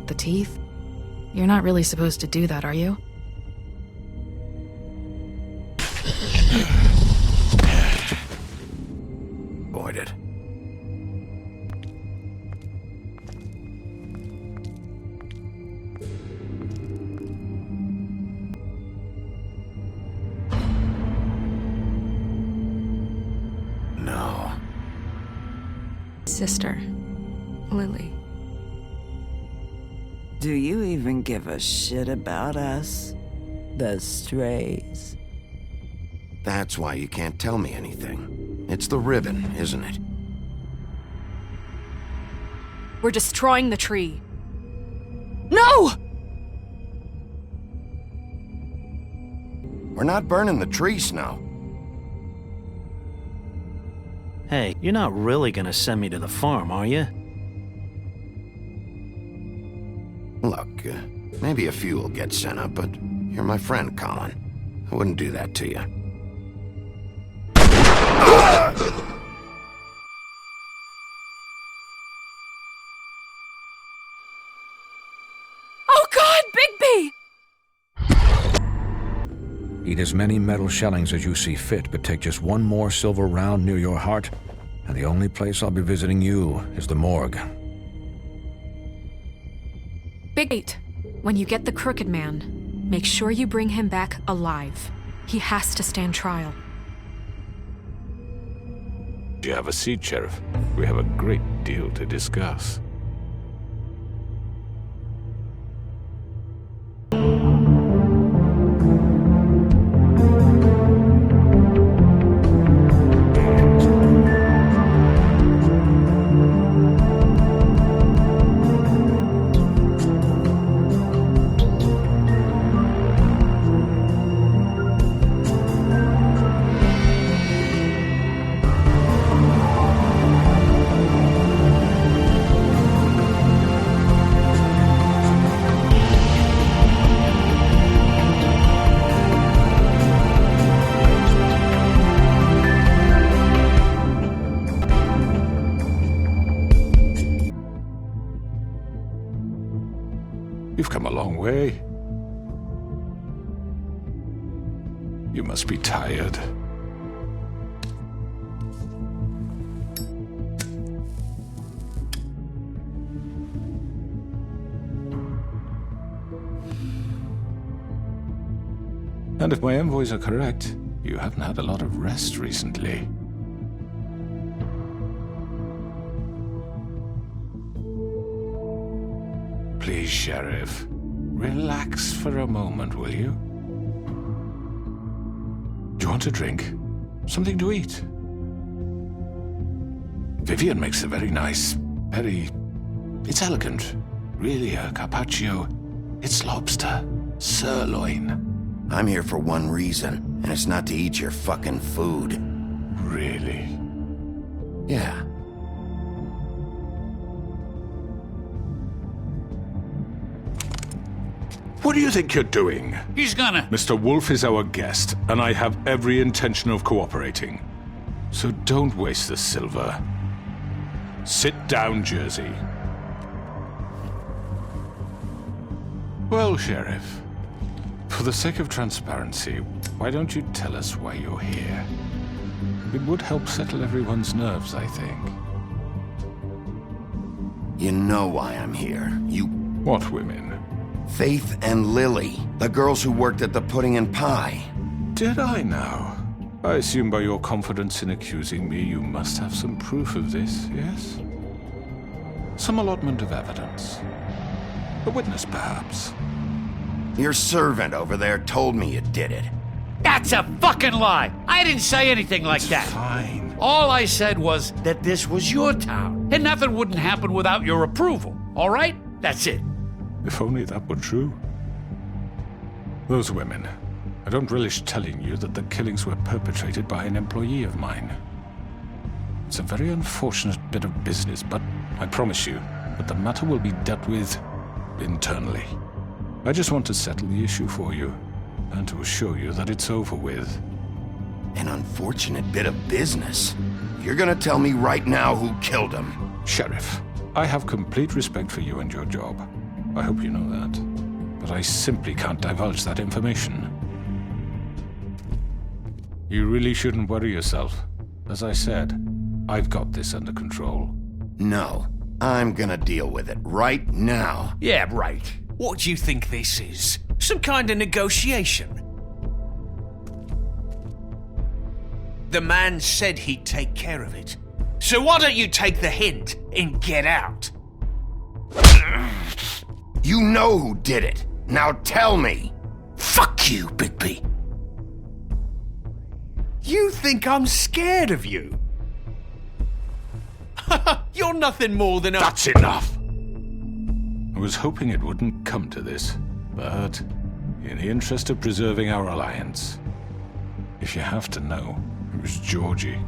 the teeth. You're not really supposed to do that, are you? Avoid it. No. Sister, Lily. Do you even give a shit about us? The strays? That's why you can't tell me anything. It's the ribbon, isn't it? We're destroying the tree. No! We're not burning the tree, Snow. Hey, you're not really gonna send me to the farm, are you? Look, maybe a few will get sent up, but you're my friend, Colin. I wouldn't do that to you. Oh God, Bigby! Eat as many metal shellings as you see fit, but take just one more silver round near your heart, and the only place I'll be visiting you is the morgue. Big 8, when you get the Crooked Man, make sure you bring him back alive. He has to stand trial. You have a seat, Sheriff. We have a great deal to discuss. You've come a long way. You must be tired. And if my envoys are correct, you haven't had a lot of rest recently. Please, Sheriff, relax for a moment, will you? Do you want a drink? Something to eat? Vivian makes a very nice, it's elegant. Really, a carpaccio. It's lobster, sirloin. I'm here for one reason, and it's not to eat your fucking food. Really? Yeah. What do you think you're doing? He's gonna... Mr. Wolf is our guest, and I have every intention of cooperating. So don't waste the silver. Sit down, Jersey. Well, Sheriff, for the sake of transparency, why don't you tell us why you're here? It would help settle everyone's nerves, I think. You know why I'm here. What women? Faith and Lily, the girls who worked at the Pudding and Pie. Did I now? I assume by your confidence in accusing me, you must have some proof of this, yes? Some allotment of evidence. A witness, perhaps. Your servant over there told me you did it. That's a fucking lie! I didn't say anything like that. Fine. All I said was that this was your town, and nothing wouldn't happen without your approval, all right? That's it. If only that were true. Those women. I don't relish telling you that the killings were perpetrated by an employee of mine. It's a very unfortunate bit of business, but I promise you that the matter will be dealt with internally. I just want to settle the issue for you, and to assure you that it's over with. An unfortunate bit of business? You're gonna tell me right now who killed him? Sheriff, I have complete respect for you and your job. I hope you know that. But I simply can't divulge that information. You really shouldn't worry yourself. As I said, I've got this under control. No, I'm gonna deal with it right now. Yeah, right. What do you think this is? Some kind of negotiation? The man said he'd take care of it. So why don't you take the hint and get out? You know who did it. Now tell me. Fuck you, Bigby. You think I'm scared of you? You're nothing more than a... That's enough! I was hoping it wouldn't come to this, but in the interest of preserving our alliance, if you have to know, it was Georgie.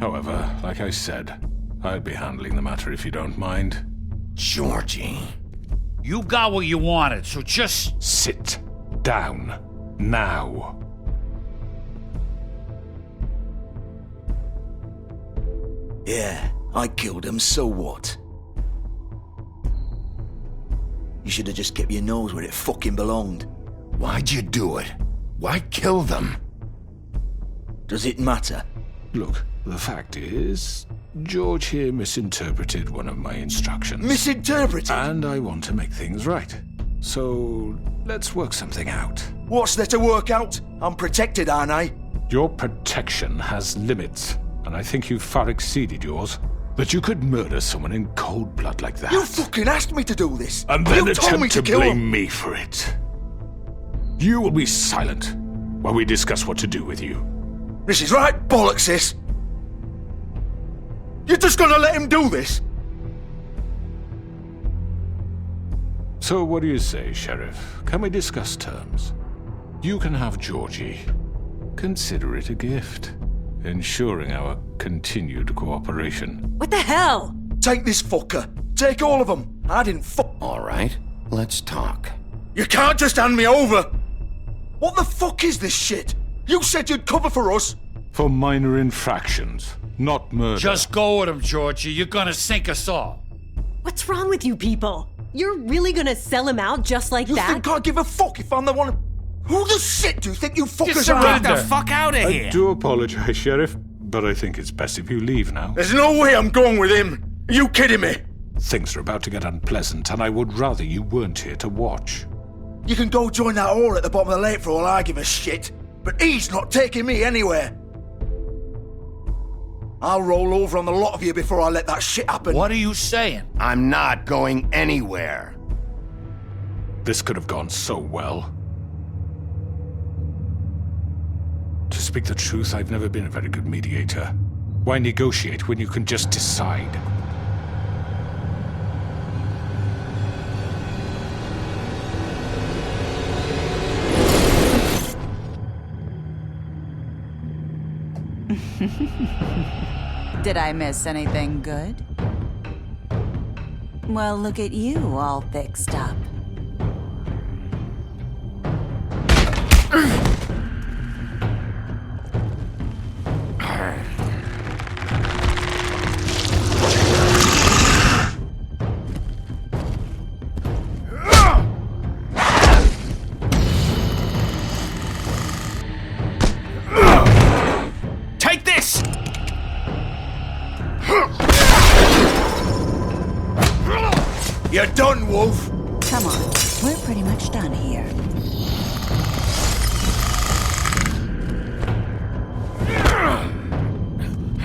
However, like I said, I'd be handling the matter if you don't mind. Georgie. You got what you wanted, so just... Sit down. Now. Yeah, I killed him, so what? You should have just kept your nose where it fucking belonged. Why'd you do it? Why kill them? Does it matter? Look, the fact is, George here misinterpreted one of my instructions. Misinterpreted? And I want to make things right. So, let's work something out. What's there to work out? I'm protected, aren't I? Your protection has limits, and I think you've far exceeded yours. That you could murder someone in cold blood like that. You fucking asked me to do this! And then you told me attempt to kill blame him. me for it. You will be silent while we discuss what to do with you. This is right bollocks, sis. You're just gonna let him do this? So what do you say, Sheriff? Can we discuss terms? You can have Georgie. Consider it a gift, ensuring our continued cooperation. What the hell? Take this fucker. Take all of them. I didn't All right, let's talk. You can't just hand me over! What the fuck is this shit? You said you'd cover for us! For minor infractions, not murder. Just go with him, Georgie. You're gonna sink us all. What's wrong with you people? You're really gonna sell him out just like You that? think I give a fuck if I'm the one... Who the shit do you think you fuckers are? Get the fuck out of I here! do apologize, Sheriff, but I think it's best if you leave now. There's no way I'm going with him! Are you kidding me? Things are about to get unpleasant, and I would rather you weren't here to watch. You can go join that whore at the bottom of the lake for all I give a shit. But he's not taking me anywhere. I'll roll over on the lot of you before I let that shit happen. What are you saying? I'm not going anywhere. This could have gone so well. To speak the truth, I've never been a very good mediator. Why negotiate when you can just decide? Did I miss anything good? Well, look at you, all fixed up. Take this! You're done, Wolf. Come on, we're pretty much done here.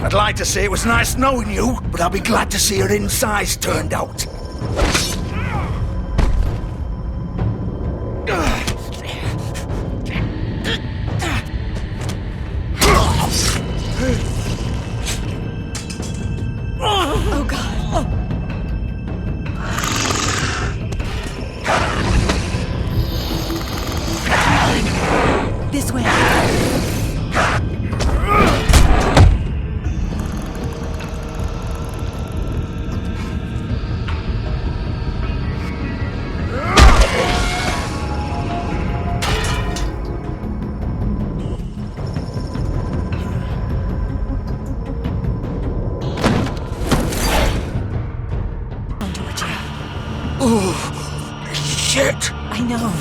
I'd like to say it was nice knowing you, but I'll be glad to see your insides turned out. Oh god. This way. Shit! I know.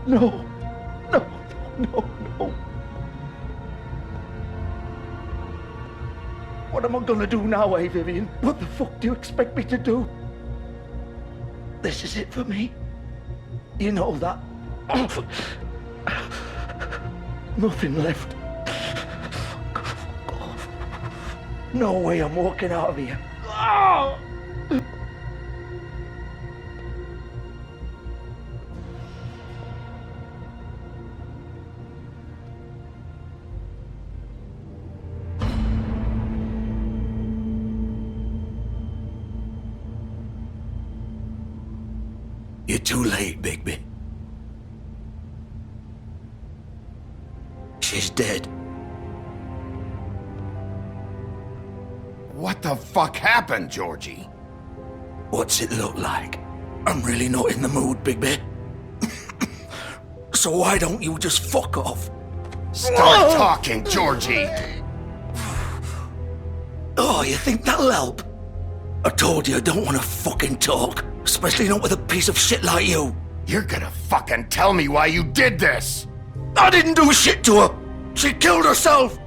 No. What am I gonna do now, Vivian? What the fuck do you expect me to do? This is it for me. You know that. Nothing left. Fuck off. No way I'm walking out of here. You're too late, Bigby. She's dead. What the fuck happened, Georgie? What's it look like? I'm really not in the mood, Bigby. So why don't you just fuck off? Start talking, Georgie! Oh, you think that'll help? I told you I don't want to fucking talk. Especially not with a piece of shit like you. You're gonna fucking tell me why you did this! I didn't do shit to her! She killed herself!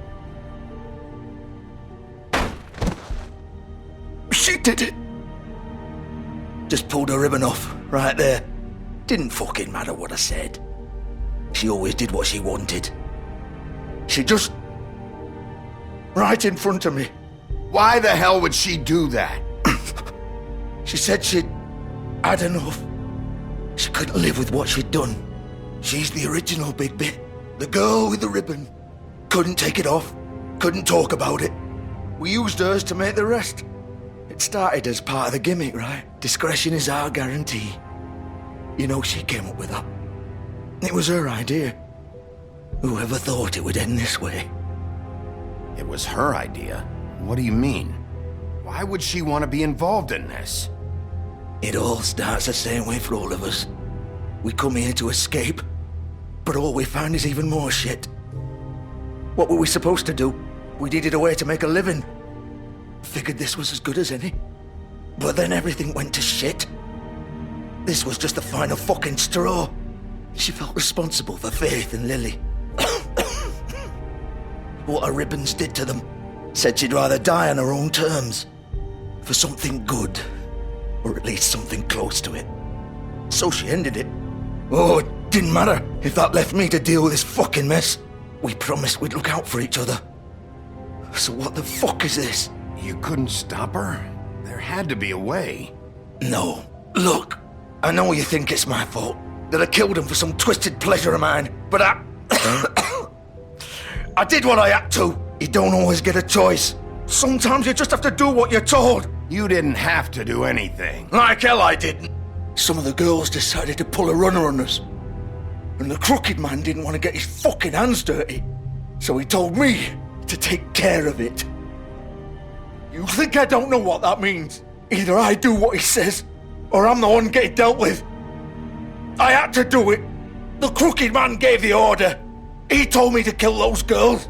She did it! Just pulled her ribbon off, right there. Didn't fucking matter what I said. She always did what she wanted. She just... right in front of me. Why the hell would she do that? She said she'd had enough. She couldn't live with what she'd done. She's the original Bigby. The girl with the ribbon. Couldn't take it off. Couldn't talk about it. We used hers to make the rest. It started as part of the gimmick, right? Discretion is our guarantee. You know, she came up with that. It was her idea. Whoever thought it would end this way? It was her idea? What do you mean? Why would she want to be involved in this? It all starts the same way for all of us. We come here to escape, but all we find is even more shit. What were we supposed to do? We needed a way to make a living. Figured this was as good as any. But then everything went to shit. This was just the final fucking straw. She felt responsible for Faith and Lily. What her ribbons did to them. Said she'd rather die on her own terms. For something good. Or at least something close to it. So she ended it. Oh, it didn't matter if that left me to deal with this fucking mess. We promised we'd look out for each other. So what the fuck is this? You couldn't stop her? There had to be a way. No. Look, I know you think it's my fault. That I killed him for some twisted pleasure of mine. But I did what I had to. You don't always get a choice. Sometimes you just have to do what you're told. You didn't have to do anything. Like hell I didn't. Some of the girls decided to pull a runner on us. And the crooked man didn't want to get his fucking hands dirty. So he told me to take care of it. You think I don't know what that means? Either I do what he says, or I'm the one getting dealt with. I had to do it. The crooked man gave the order. He told me to kill those girls.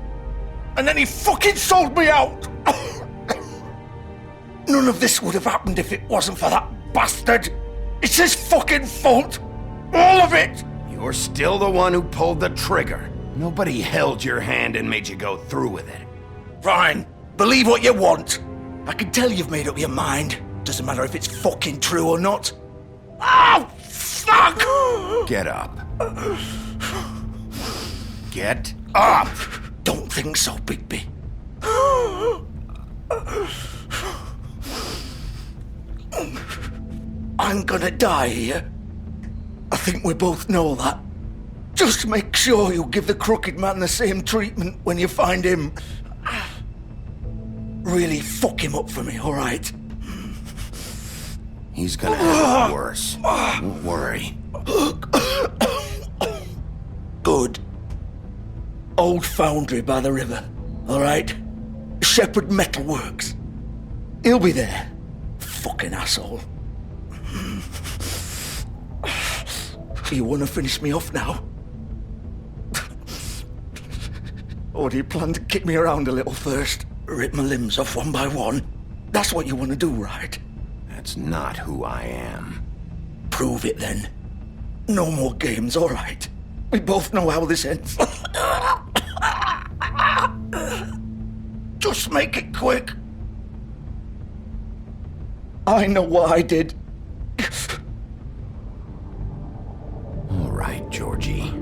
And then he fucking sold me out. None of this would have happened if it wasn't for that bastard. It's his fucking fault. All of it. You're still the one who pulled the trigger. Nobody held your hand and made you go through with it. Fine. Believe what you want. I can tell you've made up your mind. Doesn't matter if it's fucking true or not. Oh, fuck! Get up. Get up! Don't think so, Bigby. I'm gonna die here. I think we both know that. Just make sure you give the crooked man the same treatment when you find him. Really fuck him up for me, all right? He's gonna have it worse. Don't worry. Good. Old foundry by the river, all right? Shepherd Metalworks. He'll be there. Fucking asshole. You want to finish me off now? Or do you plan to kick me around a little first? Rip my limbs off one by one? That's what you want to do, right? That's not who I am. Prove it then. No more games, all right? We both know how this ends. Just make it quick. I know what I did. All right, Georgie.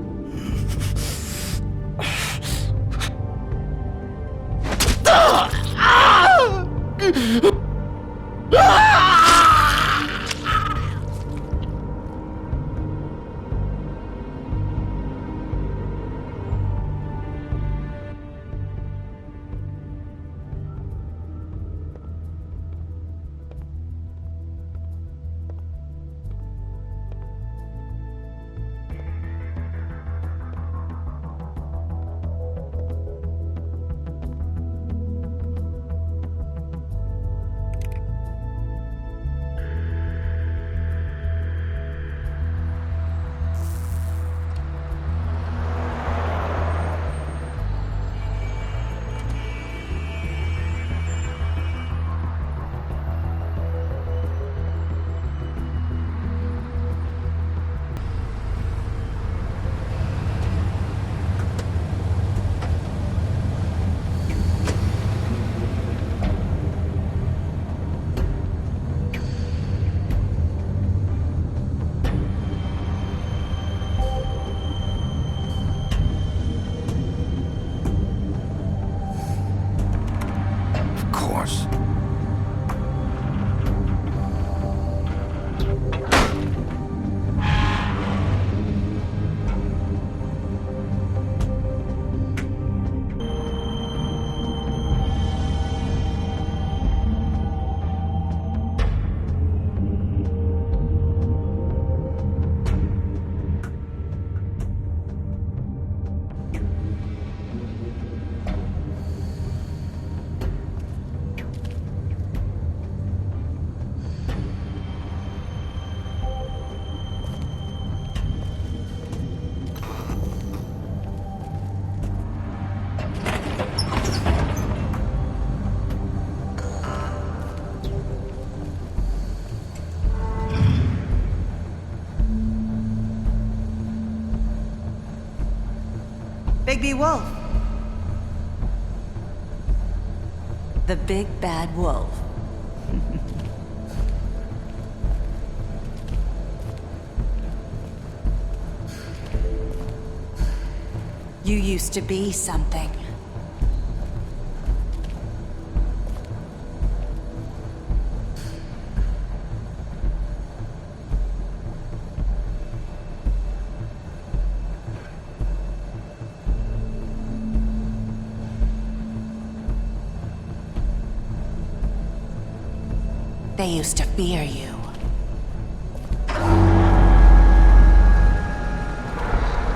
baby wolf. The big bad wolf. You used to be something. They used to fear you.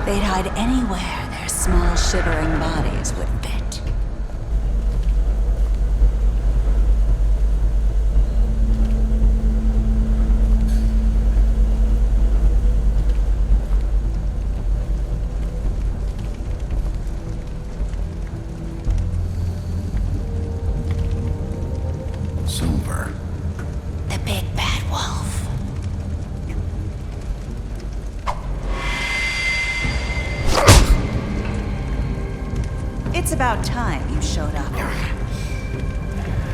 They'd hide anywhere their small, shivering bodies would fit. Silver. The big bad wolf. It's about time you showed up.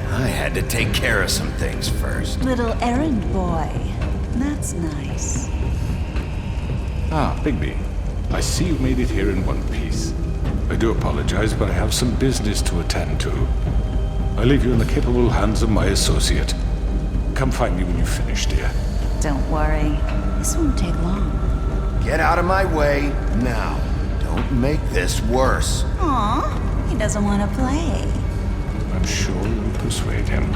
I had to take care of some things first. Little errand boy. That's nice. Ah, Bigby. I see you've made it here in one piece. I do apologize, but I have some business to attend to. I leave you in the capable hands of my associate. Come find me when you finish, dear. Don't worry. This won't take long. Get out of my way now. Don't make this worse. Aw, he doesn't want to play. I'm sure you'll persuade him.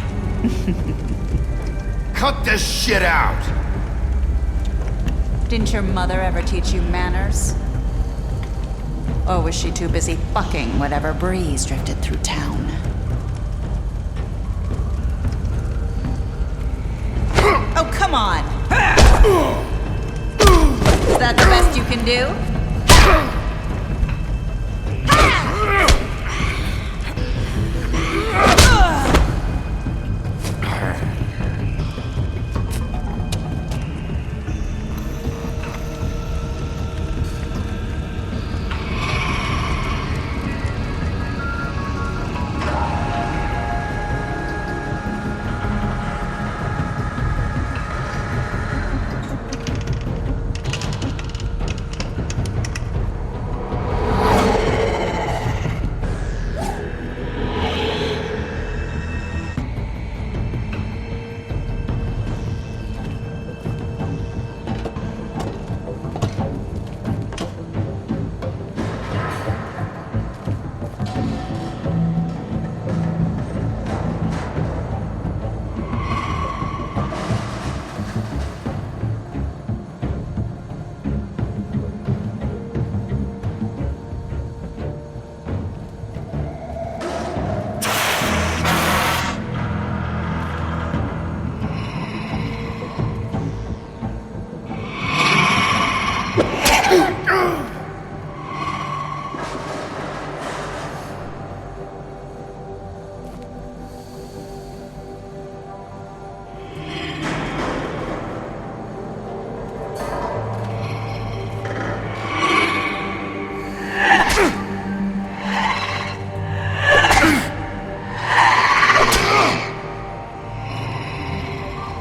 Cut this shit out! Didn't your mother ever teach you manners? Or was she too busy fucking whatever breeze drifted through town? Oh, come on! Is that the best you can do?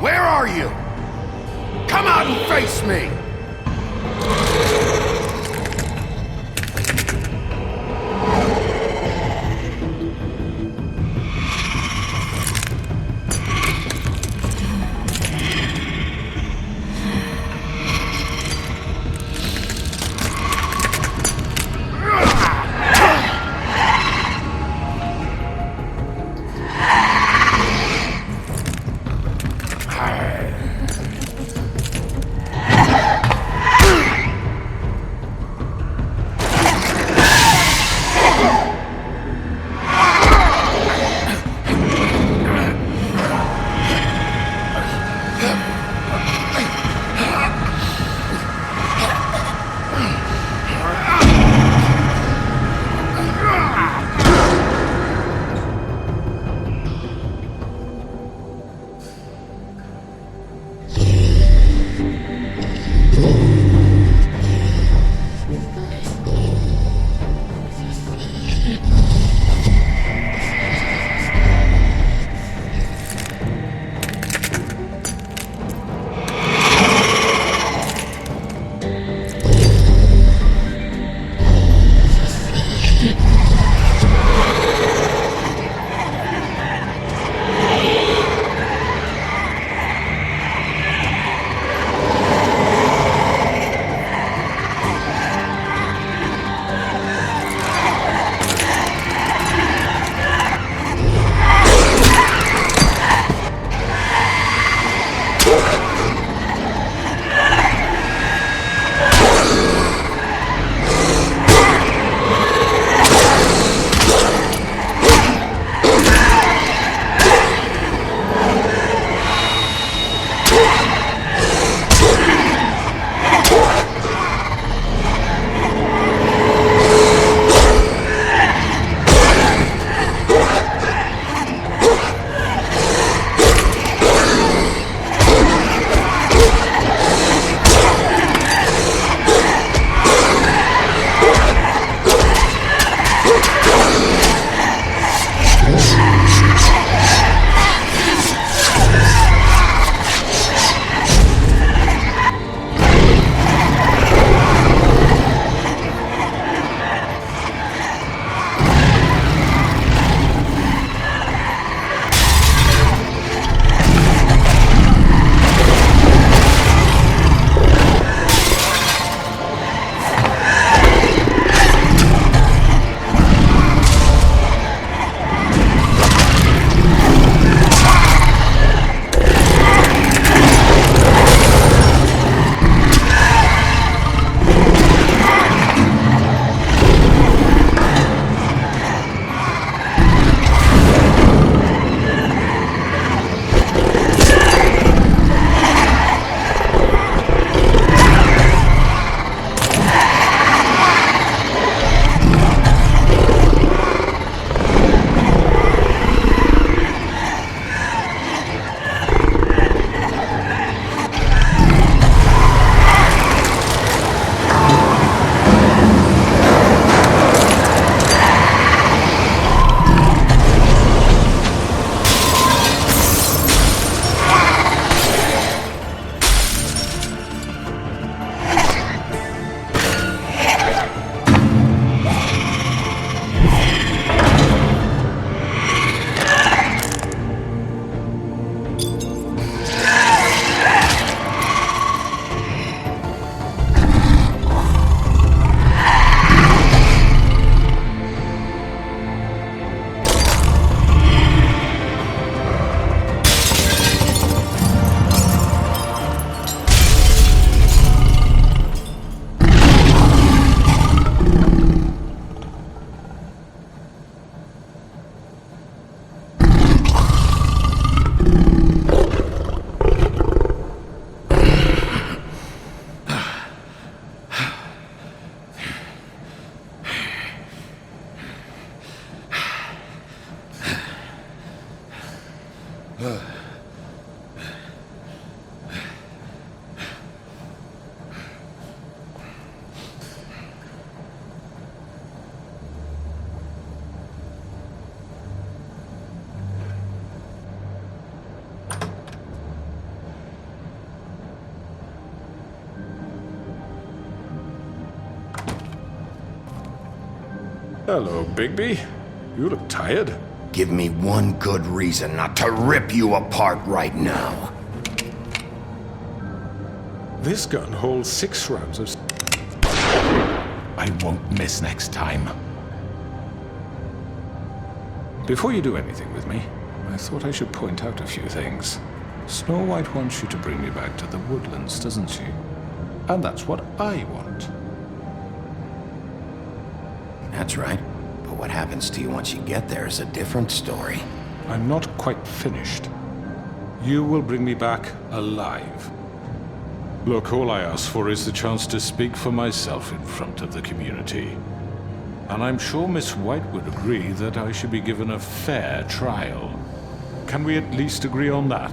Where are you? Come out and face me! Hello, Bigby. You look tired. Give me one good reason not to rip you apart right now. This gun holds 6 rounds of... I won't miss next time. Before you do anything with me, I thought I should point out a few things. Snow White wants you to bring me back to the woodlands, doesn't she? And that's what I want. That's right. But what happens to you once you get there is a different story. I'm not quite finished. You will bring me back alive. Look, all I ask for is the chance to speak for myself in front of the community. And I'm sure Miss White would agree that I should be given a fair trial. Can we at least agree on that?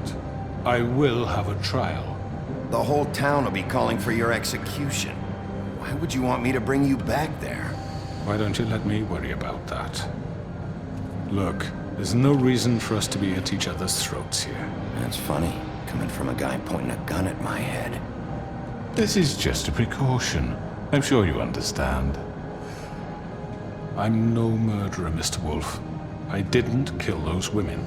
I will have a trial. The whole town will be calling for your execution. Why would you want me to bring you back there? Why don't you let me worry about that? Look, there's no reason for us to be at each other's throats here. That's funny, coming from a guy pointing a gun at my head. This is just a precaution. I'm sure you understand. I'm no murderer, Mr. Wolf. I didn't kill those women.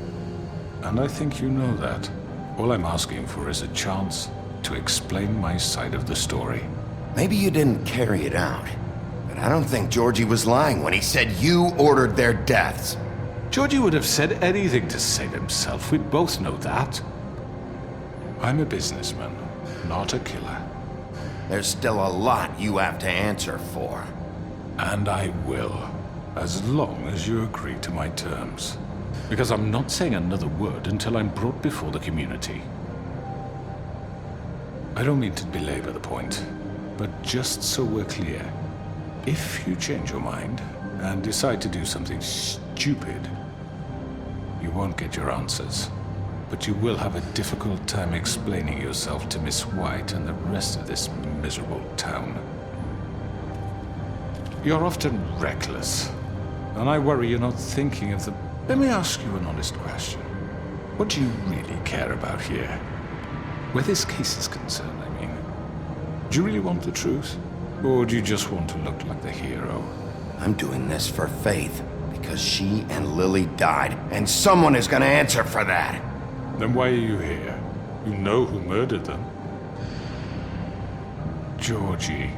And I think you know that. All I'm asking for is a chance to explain my side of the story. Maybe you didn't carry it out. But I don't think Georgie was lying when he said you ordered their deaths. Georgie would have said anything to save himself. We both know that. I'm a businessman, not a killer. There's still a lot you have to answer for. And I will, as long as you agree to my terms. Because I'm not saying another word until I'm brought before the community. I don't mean to belabor the point, but just so we're clear, if you change your mind and decide to do something stupid, you won't get your answers. But you will have a difficult time explaining yourself to Miss White and the rest of this miserable town. You're often reckless, and I worry you're not thinking of the... Let me ask you an honest question. What do you really care about here? Where this case is concerned, I mean. Do you really want the truth? Or do you just want to look like the hero? I'm doing this for Faith, because she and Lily died, and someone is gonna answer for that. Then why are you here? You know who murdered them. Georgie.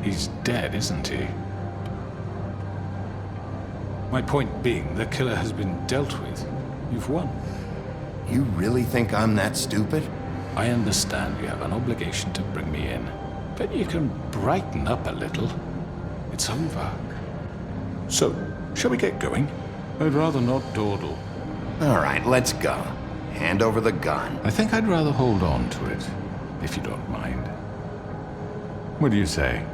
He's dead, isn't he? My point being, the killer has been dealt with. You've won. You really think I'm that stupid? I understand you have an obligation to bring me in, but you can brighten up a little. It's over. So, shall we get going? I'd rather not dawdle. All right, let's go. Hand over the gun. I think I'd rather hold on to it, if you don't mind. What do you say?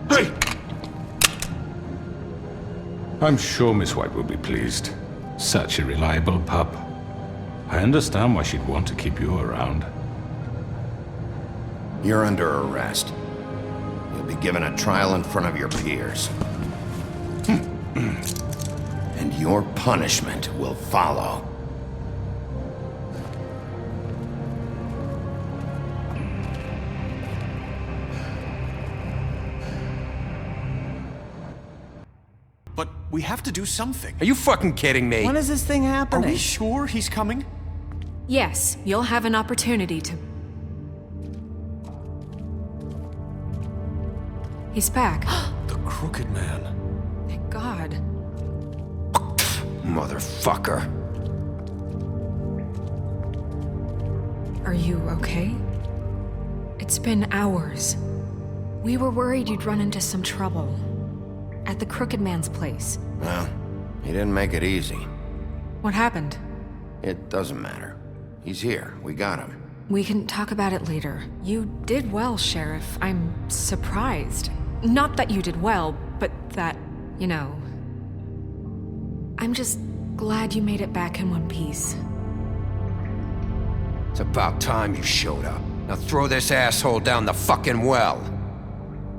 Hey! I'm sure Miss White will be pleased. Such a reliable pup. I understand why she'd want to keep you around. You're under arrest. You'll be given a trial in front of your peers. And your punishment will follow. But we have to do something. Are you fucking kidding me? When is this thing Are happening? we sure he's coming? Yes, you'll have an opportunity to... He's back. The Crooked Man. Thank God. Motherfucker. Are you okay? It's been hours. We were worried you'd run into some trouble. At the Crooked Man's place. Well, he didn't make it easy. What happened? It doesn't matter. He's here. We got him. We can talk about it later. You did well, Sheriff. I'm surprised. Not that you did well, but that, you know... I'm just glad you made it back in one piece. It's about time you showed up. Now throw this asshole down the fucking well.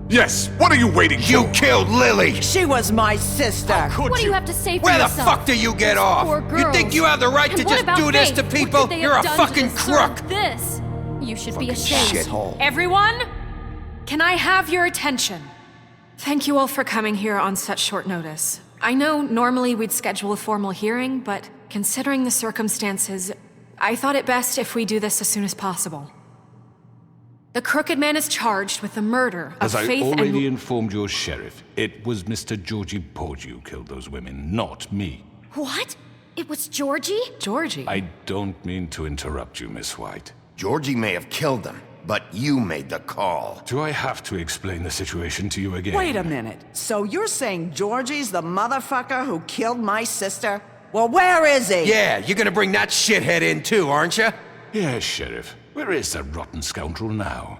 Yes! What are you waiting for? You killed Lily! She was my sister. Could What do you have to say for Where yourself? the fuck do you get off? Poor You think girls. you have the right And to what just about do this Faith? to What people? could they have You're a done to fucking deserve crook! This. You should be Fucking ashamed. shithole. Everyone, can I have your attention? Thank you all for coming here on such short notice. I know normally we'd schedule a formal hearing, but considering the circumstances, I thought it best if we do this as soon as possible. The Crooked Man is charged with the murder of As I Faith already informed your sheriff, it was Mr. Georgie Porgy who killed those women, not me. What? It was Georgie? Georgie? I don't mean to interrupt you, Miss White. Georgie may have killed them, but you made the call. Do I have to explain the situation to you again? Wait a minute. So you're saying Georgie's the motherfucker who killed my sister? Well, where is he? Yeah, you're gonna bring that shithead in too, aren't you? Yes, Sheriff. Where is that rotten scoundrel now?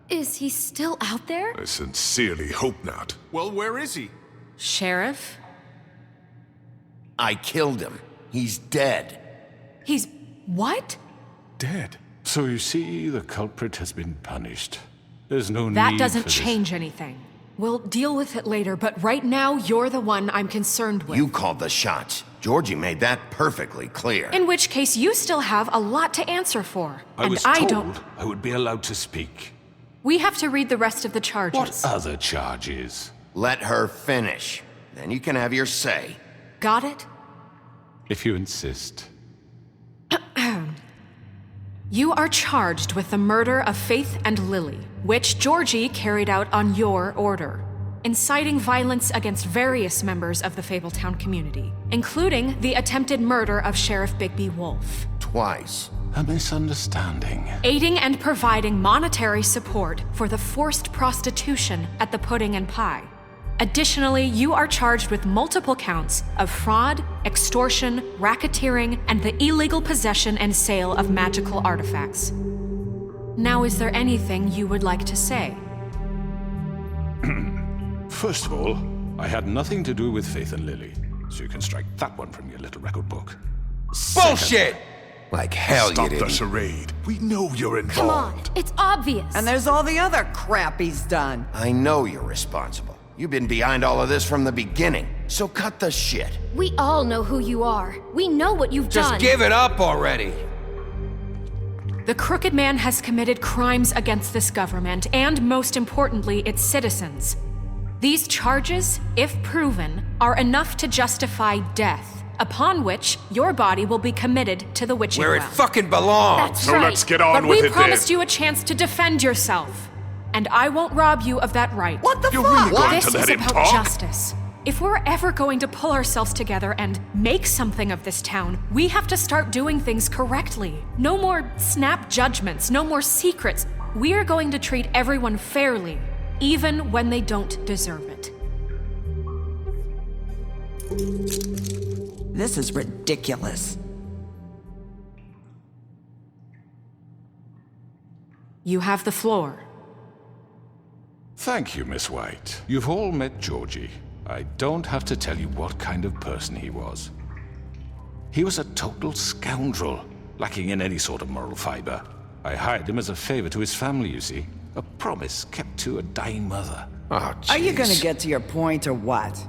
Is he still out there? I sincerely hope not. Well, where is he? Sheriff? I killed him. He's dead. He's... what? Dead. So you see, the culprit has been punished. There's no need for That doesn't this. change anything. We'll deal with it later, but right now, you're the one I'm concerned with. You called the shots. Georgie made that perfectly clear. In which case, you still have a lot to answer for. I was told I would be allowed to speak. We have to read the rest of the charges. What other charges? Let her finish. Then you can have your say. Got it? If you insist. You are charged with the murder of Faith and Lily, which Georgie carried out on your order, inciting violence against various members of the Fabletown community, including the attempted murder of Sheriff Bigby Wolf. Twice. A misunderstanding. Aiding and providing monetary support for the forced prostitution at the Pudding and Pie. Additionally, you are charged with multiple counts of fraud, extortion, racketeering, and the illegal possession and sale of magical artifacts. Now, is there anything you would like to say? First of all, I had nothing to do with Faith and Lily, so you can strike that one from your little record book. Bullshit! Like hell Stop you didn't. the charade. We know you're involved. Come on, it's obvious. And there's all the other crap he's done. I know you're responsible. You've been behind all of this from the beginning, so cut the shit. We all know who you are. We know what you've done. Just give it up already. The Crooked Man has committed crimes against this government and, most importantly, its citizens. These charges, if proven, are enough to justify death, upon which your body will be committed to the witching Where well. it fucking belongs. That's So right. let's get on But with we it promised then. you a chance to defend yourself, and I won't rob you of that right. What the You're fuck? really going This to let is him about talk? justice. If we're ever going to pull ourselves together and make something of this town, we have to start doing things correctly. No more snap judgments, no more secrets. We are going to treat everyone fairly, even when they don't deserve it. This is ridiculous. You have the floor. Thank you, Miss White. You've all met Georgie. I don't have to tell you what kind of person he was. He was a total scoundrel, lacking in any sort of moral fiber. I hired him as a favor to his family, you see. A promise kept to a dying mother. Oh, jeez. Are you gonna get to your point or what?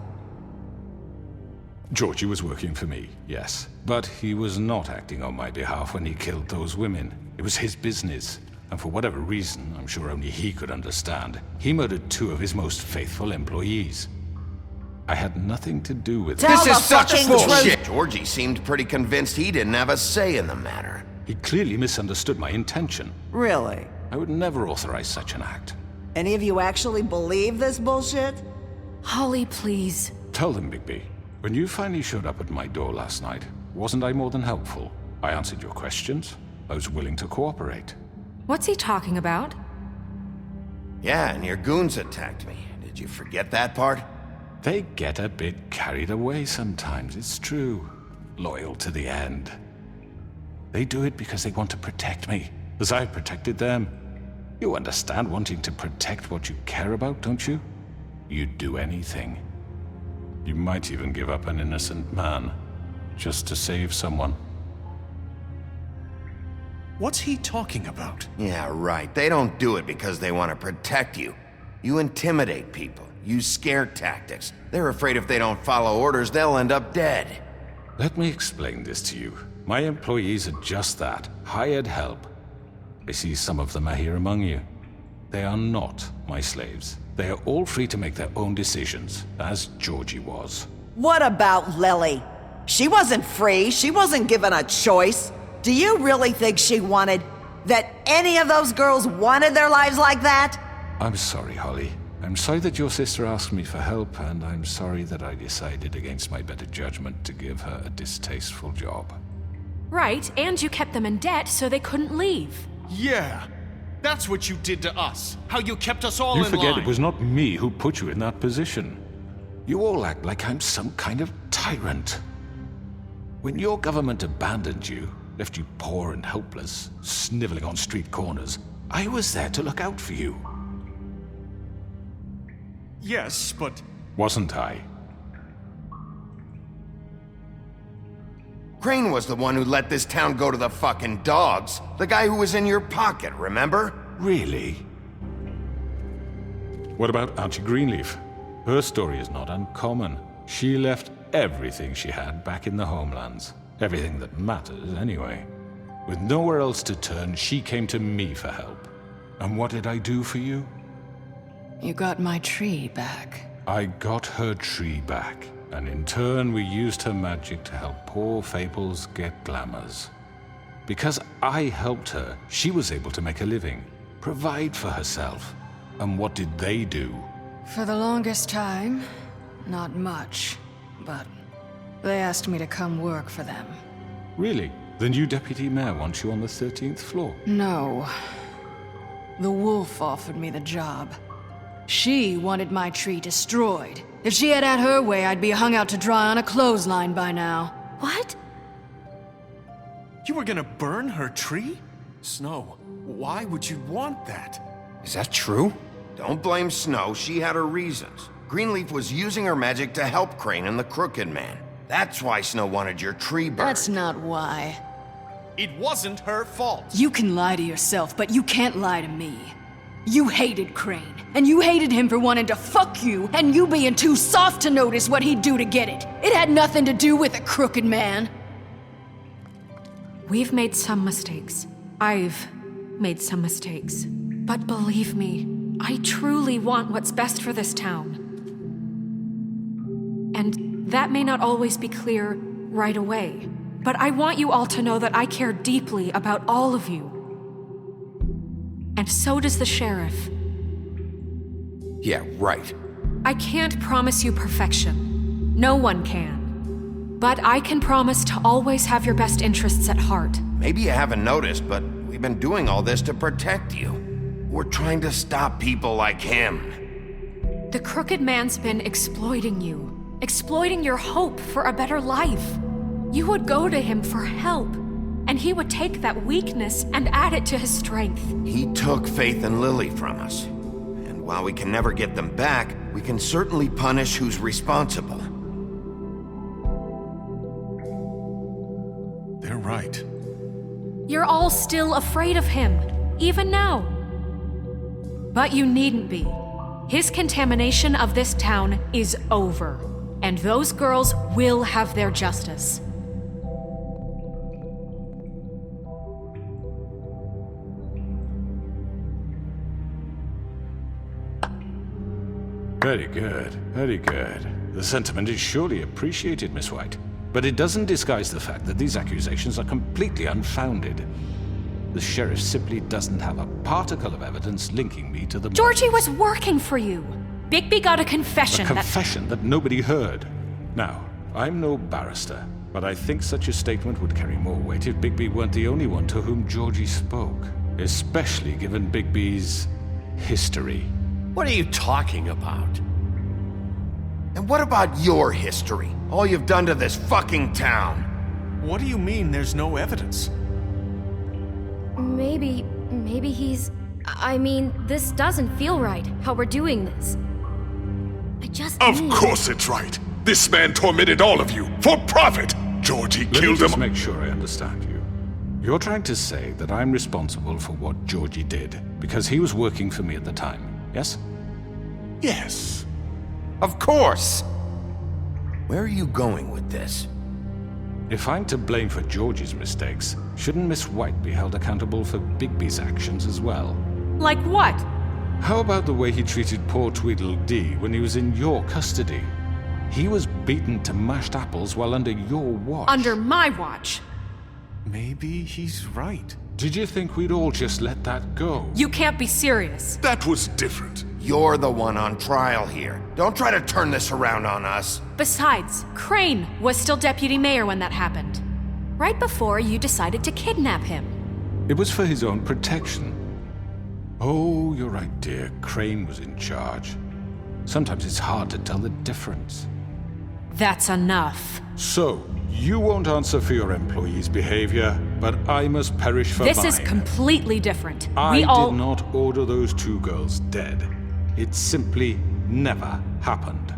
Georgie was working for me, yes. But he was not acting on my behalf when he killed those women. It was his business. And for whatever reason, I'm sure only he could understand, he murdered 2 of his most faithful employees. I had nothing to do with it. This is such bullshit. Georgie seemed pretty convinced he didn't have a say in the matter. He clearly misunderstood my intention. Really? I would never authorize such an act. Any of you actually believe this bullshit? Holly, please. Tell them, Bigby. When you finally showed up at my door last night, wasn't I more than helpful? I answered your questions. I was willing to cooperate. What's he talking about? Yeah, and your goons attacked me. Did you forget that part? They get a bit carried away sometimes, it's true. Loyal to the end. They do it because they want to protect me, as I protected them. You understand wanting to protect what you care about, don't you? You'd do anything. You might even give up an innocent man, just to save someone. What's he talking about? Yeah, right. They don't do it because they want to protect you. You intimidate people, use scare tactics. They're afraid if they don't follow orders, they'll end up dead. Let me explain this to you. My employees are just that, hired help. I see some of them are here among you. They are not my slaves. They are all free to make their own decisions, as Georgie was. What about Lily? She wasn't free. She wasn't given a choice. Do you really think she wanted... that any of those girls wanted their lives like that? I'm sorry, Holly. I'm sorry that your sister asked me for help, and I'm sorry that I decided against my better judgment to give her a distasteful job. Right, and you kept them in debt so they couldn't leave. Yeah. That's what you did to us. How you kept us all You in forget line. it was not me who put you in that position. You all act like I'm some kind of tyrant. When your government abandoned you, left you poor and helpless, sniveling on street corners, I was there to look out for you. Yes, but... Wasn't I? Crane was the one who let this town go to the fucking dogs. The guy who was in your pocket, remember? Really? What about Auntie Greenleaf? Her story is not uncommon. She left everything she had back in the homelands. Everything that matters, anyway. With nowhere else to turn, she came to me for help. And what did I do for you? You got my tree back. I got her tree back, and in turn we used her magic to help poor Fables get glamours. Because I helped her, she was able to make a living, provide for herself. And what did they do? For the longest time, not much, but they asked me to come work for them. Really? The new deputy mayor wants you on the 13th floor? No. The wolf offered me the job. She wanted my tree destroyed. If she had her way, I'd be hung out to dry on a clothesline by now. What? You were gonna burn her tree? Snow, why would you want that? Is that true? Don't blame Snow, she had her reasons. Greenleaf was using her magic to help Crane and the Crooked Man. That's why Snow wanted your tree burned. That's not why. It wasn't her fault. You can lie to yourself, but you can't lie to me. You hated Crane, and you hated him for wanting to fuck you, and you being too soft to notice what he'd do to get it. It had nothing to do with the Crooked Man. We've made some mistakes. I've made some mistakes. But believe me, I truly want what's best for this town. And that may not always be clear right away, but I want you all to know that I care deeply about all of you. And so does the sheriff. Yeah, right. I can't promise you perfection. No one can. But I can promise to always have your best interests at heart. Maybe you haven't noticed, but we've been doing all this to protect you. We're trying to stop people like him. The Crooked Man's been exploiting you. Exploiting your hope for a better life. You would go to him for help, and he would take that weakness and add it to his strength. He took Faith and Lily from us. And while we can never get them back, we can certainly punish who's responsible. They're right. You're all still afraid of him, even now. But you needn't be. His contamination of this town is over, and those girls will have their justice. Very good, very good. The sentiment is surely appreciated, Miss White. But it doesn't disguise the fact that these accusations are completely unfounded. The sheriff simply doesn't have a particle of evidence linking me to the Georgie was working for you. Bigby got a confession. A confession that nobody heard. Now, I'm no barrister, but I think such a statement would carry more weight if Bigby weren't the only one to whom Georgie spoke. Especially given Bigby's history. What are you talking about? And what about your history? All you've done to this fucking town? What do you mean there's no evidence? Maybe he's... I mean, this doesn't feel right, how we're doing this. I just Of need... course it's right. This man tormented all of you for profit. Georgie Let me killed just him. make sure I understand you. You're trying to say that I'm responsible for what Georgie did because he was working for me at the time, yes? Yes. Of course! Where are you going with this? If I'm to blame for Georgie's mistakes, shouldn't Miss White be held accountable for Bigby's actions as well? Like what? How about the way he treated poor Tweedledee when he was in your custody? He was beaten to mashed apples while under your watch. Under my watch. Maybe he's right. Did you think we'd all just let that go? You can't be serious. That was different. You're the one on trial here. Don't try to turn this around on us. Besides, Crane was still deputy mayor when that happened. Right before you decided to kidnap him. It was for his own protection. Oh, you're right, dear. Crane was in charge. Sometimes it's hard to tell the difference. That's enough. So, you won't answer for your employees' behavior, but I must perish for mine. This is completely different. I did not order those two girls dead. It simply never happened.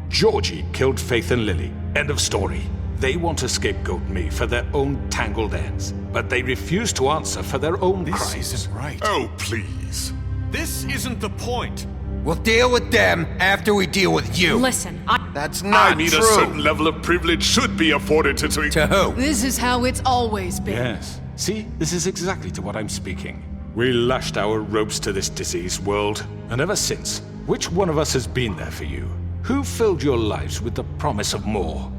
Georgie killed Faith and Lily. End of story. They want to scapegoat me for their own tangled ends, but they refuse to answer for their own crimes. This isn't right. Oh, please. This isn't the point. We'll deal with them after we deal with you. Listen, That's not I mean, true. a certain level of privilege should be afforded to... To who? This is how it's always been. Yes. See, this is exactly to what I'm speaking. We lashed our ropes to this diseased world, and ever since, which one of us has been there for you? Who filled your lives with the promise of more?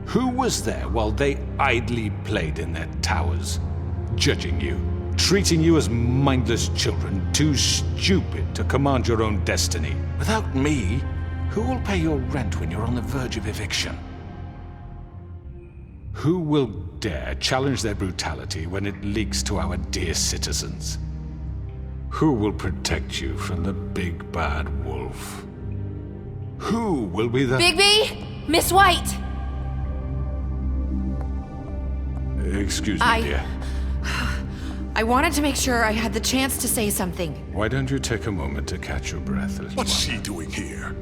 Who was there while they idly played in their towers, judging you, treating you as mindless children, too stupid to command your own destiny? Without me, who will pay your rent when you're on the verge of eviction? Who will dare challenge their brutality when it leaks to our dear citizens? Who will protect you from the big bad wolf? Who will be the... Bigby? Miss White! Excuse me, dear. I wanted to make sure I had the chance to say something. Why don't you take a moment to catch your breath, little What's one? she doing here?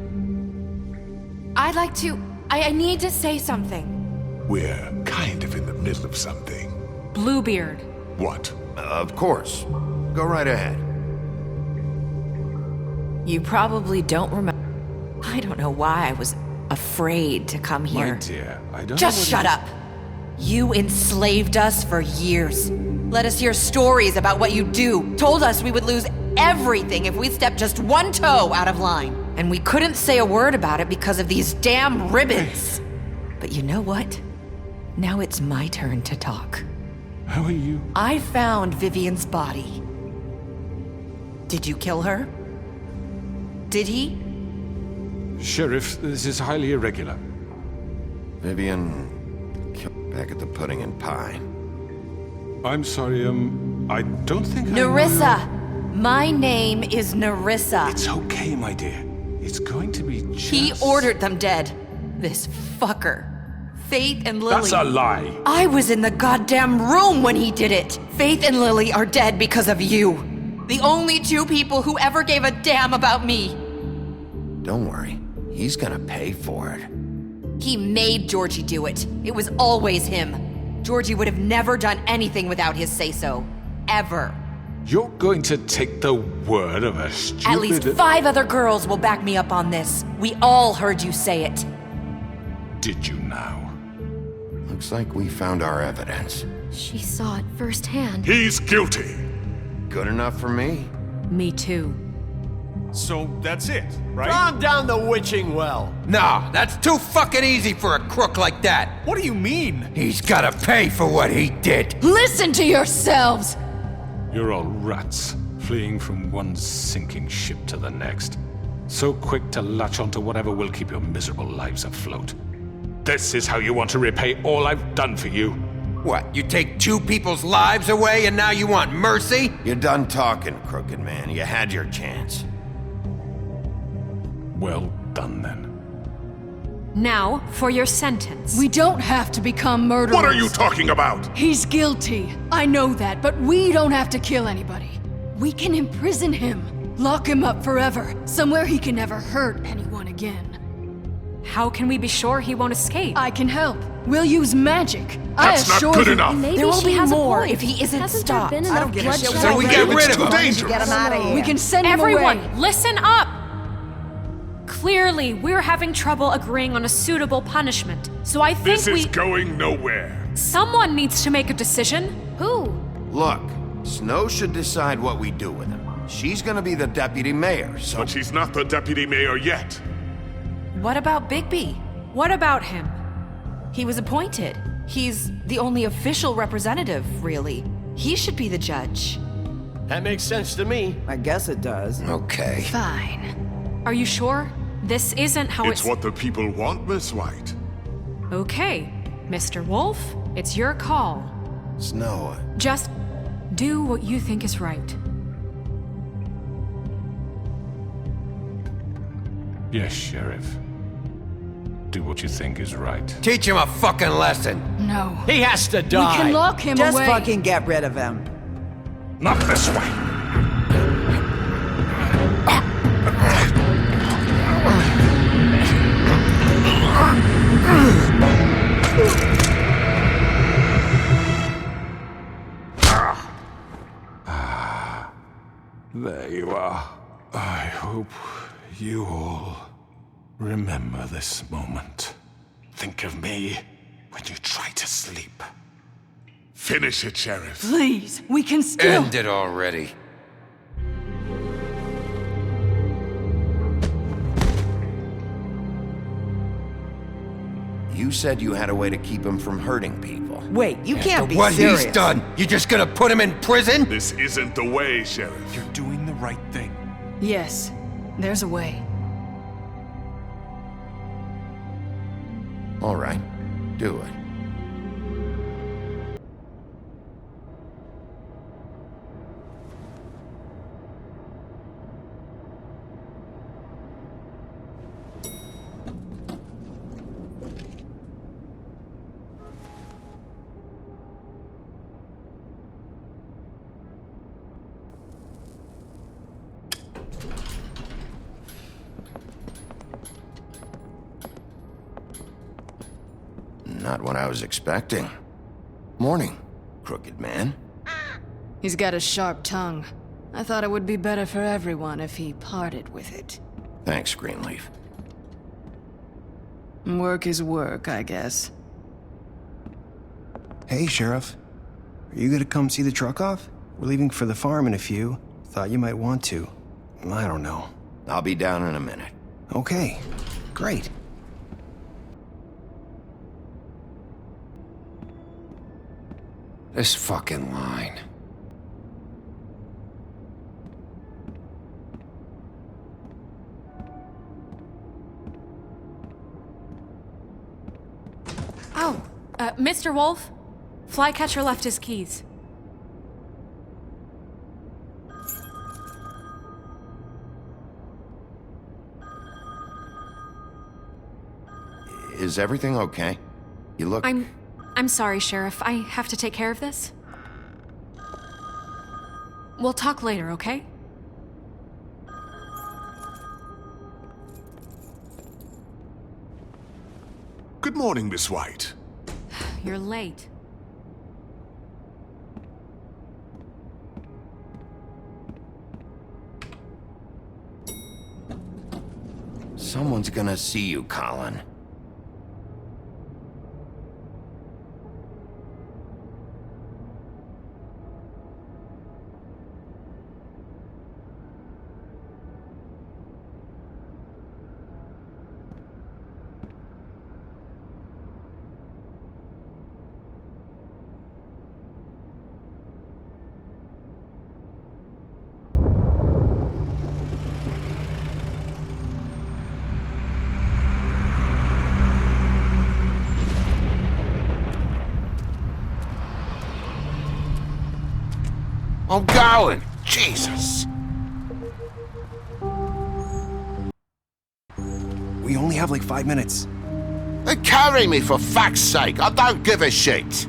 I'd like to... I need to say something. We're kind of in the middle of something. Bluebeard. What? Of course. Go right ahead. You probably don't remember. I don't know why I was afraid to come here. My dear, I don't Just know shut up! You enslaved us for years. Let us hear stories about what you do. Told us we would lose everything if we stepped just one toe out of line. And we couldn't say a word about it because of these damn ribbons. But you know what? Now it's my turn to talk. How are you? I found Vivian's body. Did you kill her? Did he? Sheriff, this is highly irregular. Vivian... back at the Pudding and Pie. I'm sorry, I don't think Nerissa! My name is Nerissa. It's okay, my dear. It's going to be just... He ordered them dead. This fucker. Faith and Lily. That's a lie. I was in the goddamn room when he did it. Faith and Lily are dead because of you. The only two people who ever gave a damn about me. Don't worry. He's gonna pay for it. He made Georgie do it. It was always him. Georgie would have never done anything without his say-so. Ever. You're going to take the word of a stupid... At least 5 other girls will back me up on this. We all heard you say it. Did you now? Looks like we found our evidence. She saw it firsthand. He's guilty. Good enough for me. Me too. So that's it, right? Calm down the witching well. Nah, that's too fucking easy for a crook like that. What do you mean? He's gotta pay for what he did. Listen to yourselves! You're all rats, fleeing from one sinking ship to the next. So quick to latch onto whatever will keep your miserable lives afloat. This is how you want to repay all I've done for you? What, you take 2 people's lives away and now you want mercy? You're done talking, crooked man. You had your chance. Well done, then. Now, for your sentence. We don't have to become murderers. What are you talking about? He's guilty. I know that, but we don't have to kill anybody. We can imprison him. Lock him up forever. Somewhere he can never hurt anyone again. How can we be sure he won't escape? I can help. We'll use magic. That's not good enough. Maybe There will she be has a more point. if he isn't Hasn't stopped. there been I enough don't give a shit. bloodshed So we get already? rid of him. Too dangerous. Get him out of here. We can send him Everyone, away. listen up! Clearly, we're having trouble agreeing on a suitable punishment. So I think This is going nowhere. someone needs to make a decision. Who? Look, Snow should decide what we do with him. She's gonna be the deputy mayor, so... But she's not the deputy mayor yet. What about Bigby? What about him? He was appointed. He's the only official representative, really. He should be the judge. That makes sense to me. I guess it does. Okay. Fine. Are you sure? This isn't how It's what the people want, Miss White. Okay, Mr. Wolf, it's your call. Snow... Just do what you think is right. Yes, Sheriff. Do what you think is right. Teach him a fucking lesson. No. He has to die. We can lock him Just away. fucking get rid of him. Not this way. There you are. I hope you all remember this moment. Think of me when you try to sleep. Finish it, Sheriff. Please, we can still... End it already. You said you had a way to keep him from hurting people. Wait, you can't be What serious. he's done, you just gonna put him in prison? This isn't the way, Sheriff. You're doing the right thing. Yes, there's a way. All right, do it. Not what I was expecting. Morning, crooked man. He's got a sharp tongue. I thought it would be better for everyone if he parted with it. Thanks, Greenleaf. Work is work, I guess. Hey, Sheriff. Are you gonna come see the truck off? We're leaving for the farm in a few. Thought you might want to. I don't know. I'll be down in a minute. Okay, great. This fucking line. Oh, Mr. Wolf, Flycatcher left his keys. Is everything okay? You look... I'm sorry, Sheriff. I have to take care of this. We'll talk later, okay? Good morning, Miss White. You're late. Someone's gonna see you, Colin. I'm going! Jesus! We only have like 5 minutes. They carry me, for fuck's sake! I don't give a shit!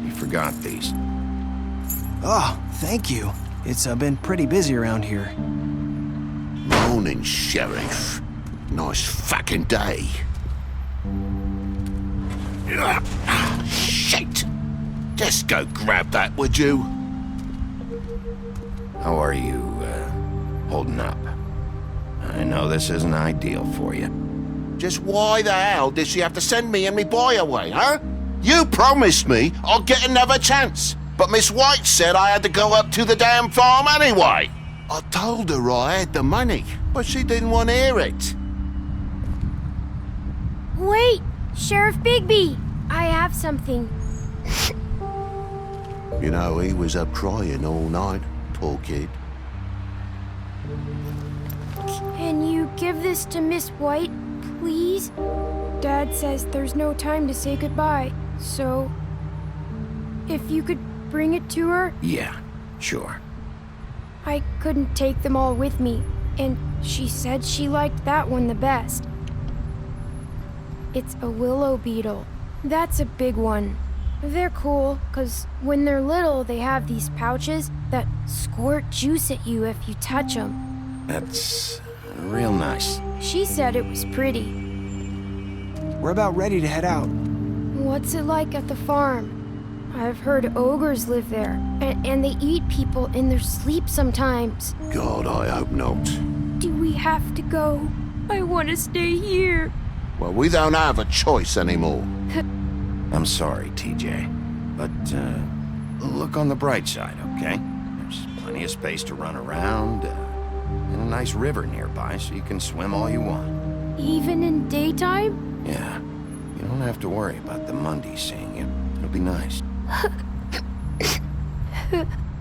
You forgot these. Oh, thank you. It's been pretty busy around here. Morning, Sheriff. Nice fucking day. Shit! Just go grab that, would you? How are you, holding up? I know this isn't ideal for you. Just why the hell did she have to send me and me boy away, huh? You promised me I'll get another chance. But Miss White said I had to go up to the damn farm anyway. I told her I had the money, but she didn't want to hear it. Wait, Sheriff Bigby, I have something. You know, he was up crying all night, poor kid. Can you give this to Miss White, please? Dad says there's no time to say goodbye, so if you could bring it to her? Yeah, sure. I couldn't take them all with me, and she said she liked that one the best. It's a willow beetle. That's a big one. They're cool, 'cause when they're little, they have these pouches that squirt juice at you if you touch them. That's real nice. She said it was pretty. We're about ready to head out. What's it like at the farm? I've heard ogres live there, and they eat people in their sleep sometimes. God, I hope not. Do we have to go? I want to stay here. Well, we don't have a choice anymore. I'm sorry, TJ, but look on the bright side, okay? There's plenty of space to run around, and a nice river nearby so you can swim all you want. Even in daytime? Yeah, you don't have to worry about the Mundies seeing you. It'll be nice.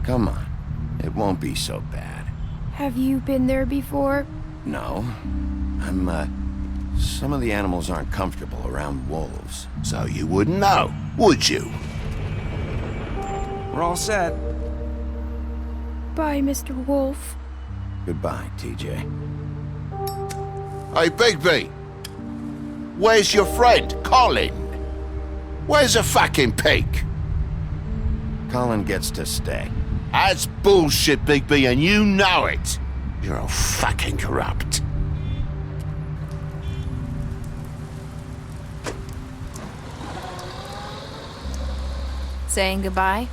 Come on, it won't be so bad. Have you been there before? No, some of the animals aren't comfortable around wolves. So you wouldn't know, would you? We're all set. Bye, Mr. Wolf. Goodbye, TJ. Hey, Bigby! Where's your friend, Colin? Where's the fucking pig? Colin gets to stay. That's bullshit, Bigby, and you know it. You're all fucking corrupt. Saying goodbye?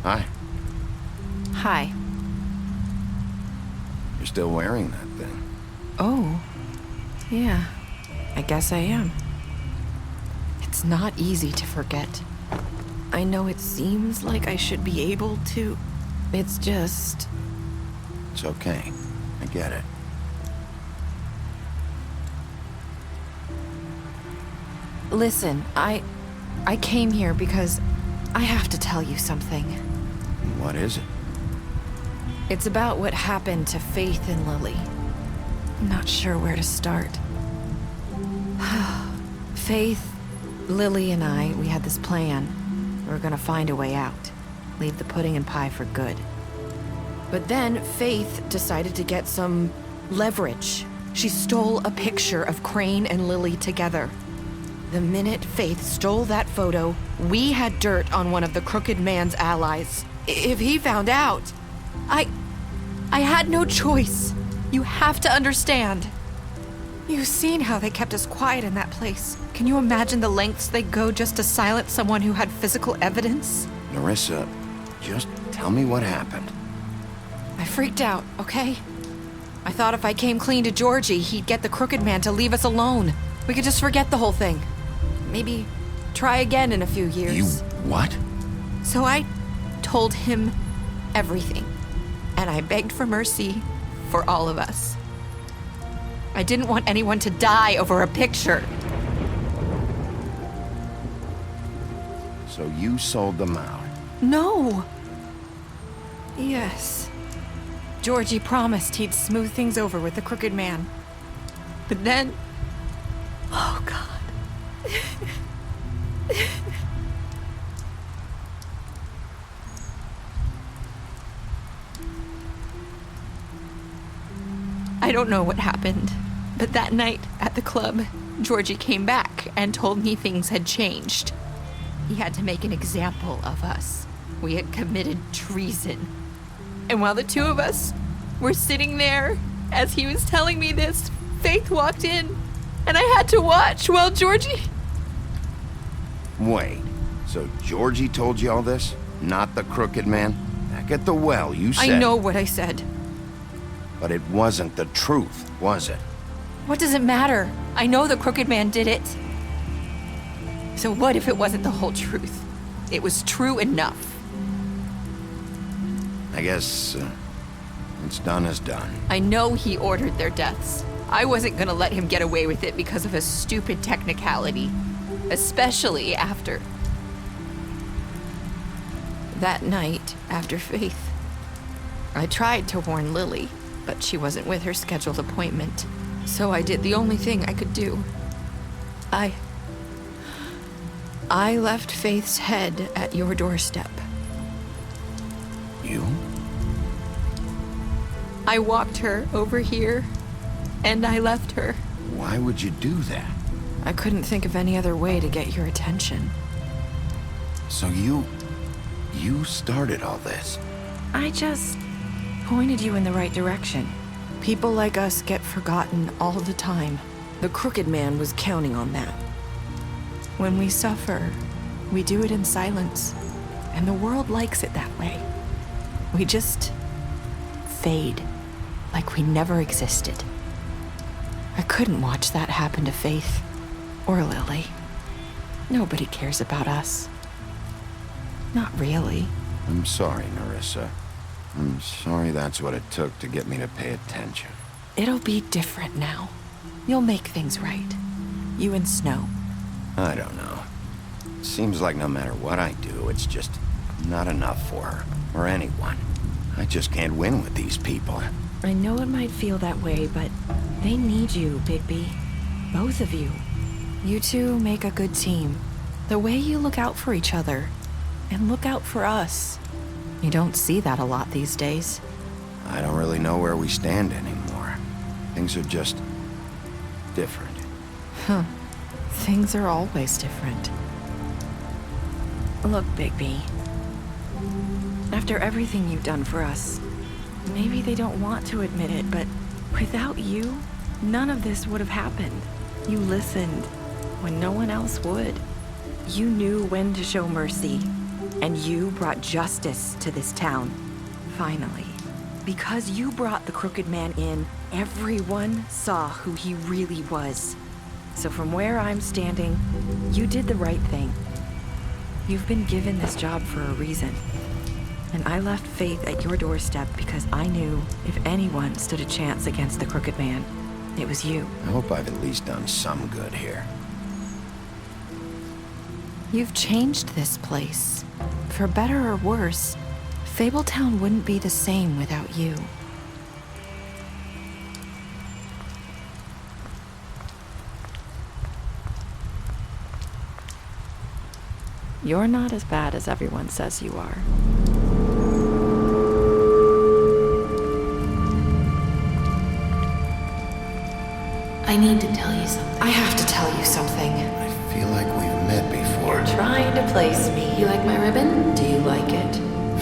Hi. Hi. You're still wearing that thing. Oh. Yeah. I guess I am. It's not easy to forget. I know it seems like I should be able to. It's just... It's okay. I get it. Listen, I came here because I have to tell you something. What is it? It's about what happened to Faith and Lily. I'm not sure where to start. Faith, Lily, and I, we had this plan. We were gonna find a way out. Leave the pudding and pie for good. But then Faith decided to get some leverage. She stole a picture of Crane and Lily together. The minute Faith stole that photo, we had dirt on one of the Crooked Man's allies. If he found out, I had no choice. You have to understand. You've seen how they kept us quiet in that place. Can you imagine the lengths they go just to silence someone who had physical evidence? Narissa, just tell me what happened. I freaked out, okay? I thought if I came clean to Georgie, he'd get the Crooked Man to leave us alone. We could just forget the whole thing. Maybe try again in a few years. You what? So I told him everything. And I begged for mercy for all of us. I didn't want anyone to die over a picture. So you sold them out? No. Yes. Georgie promised he'd smooth things over with the Crooked Man. But then... Oh, God. I don't know what happened, but that night at the club, Georgie came back and told me things had changed. He had to make an example of us. We had committed treason. And while the two of us were sitting there, as he was telling me this, Faith walked in, and I had to watch while Georgie... Wait, so Georgie told you all this? Not the Crooked Man? Back at the well, you said... I know what I said. But it wasn't the truth, was it? What does it matter? I know the Crooked Man did it. So what if it wasn't the whole truth? It was true enough. I guess, what's done is done. I know he ordered their deaths. I wasn't gonna let him get away with it because of a stupid technicality. Especially after... that night, after Faith. I tried to warn Lily, but she wasn't with her scheduled appointment. So I did the only thing I could do. I left Faith's head at your doorstep. You? I walked her over here, and I left her. Why would you do that? I couldn't think of any other way to get your attention. So you started all this? I just pointed you in the right direction. People like us get forgotten all the time. The Crooked Man was counting on that. When we suffer, we do it in silence, and the world likes it that way. We just fade, like we never existed. I couldn't watch that happen to Faith, or Lily. Nobody cares about us. Not really. I'm sorry, Nerissa. I'm sorry that's what it took to get me to pay attention. It'll be different now. You'll make things right. You and Snow. I don't know. Seems like no matter what I do, it's just not enough for her, or anyone. I just can't win with these people. I know it might feel that way, but they need you, Bigby. Both of you. You two make a good team. The way you look out for each other, and look out for us. You don't see that a lot these days. I don't really know where we stand anymore. Things are just different. Huh. Things are always different. Look, Bigby. After everything you've done for us, maybe they don't want to admit it, but without you, none of this would have happened. You listened when no one else would. You knew when to show mercy, and you brought justice to this town. Finally. Because you brought the Crooked Man in, everyone saw who he really was. So from where I'm standing, you did the right thing. You've been given this job for a reason. And I left Faith at your doorstep because I knew if anyone stood a chance against the Crooked Man, it was you. I hope I've at least done some good here. You've changed this place. For better or worse, Fabletown wouldn't be the same without you. You're not as bad as everyone says you are. I need to tell you something. I have to tell you something. I feel like we've met before. You're trying to place me. You like my ribbon? Do you like it?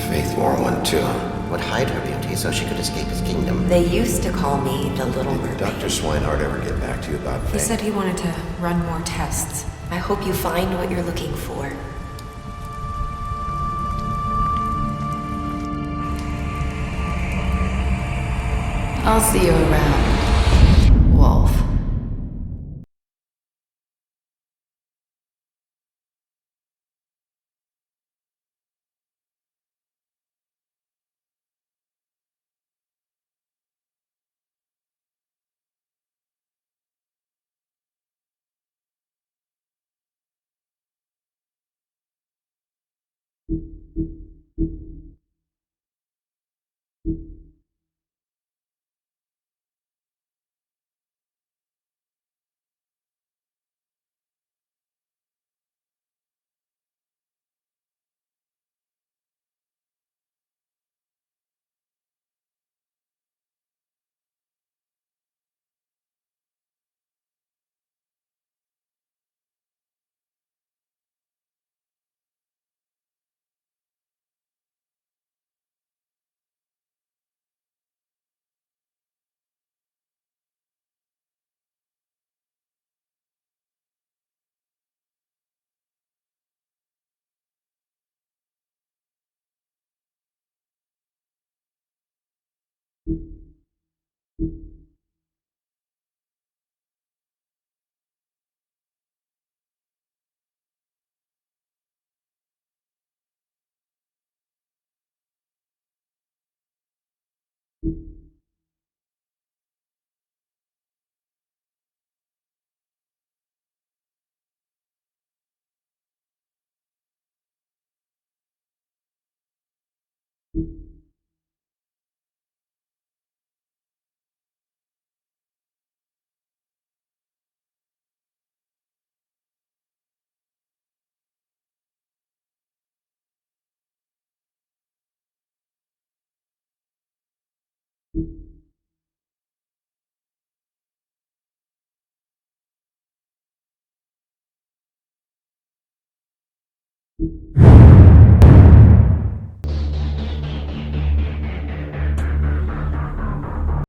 Faith wore one too. Would hide her beauty so she could escape his kingdom. They used to call me the Little Mermaid. Did Dr. Swinehart ever get back to you about Faith? He said he wanted to run more tests. I hope you find what you're looking for. I'll see you around. You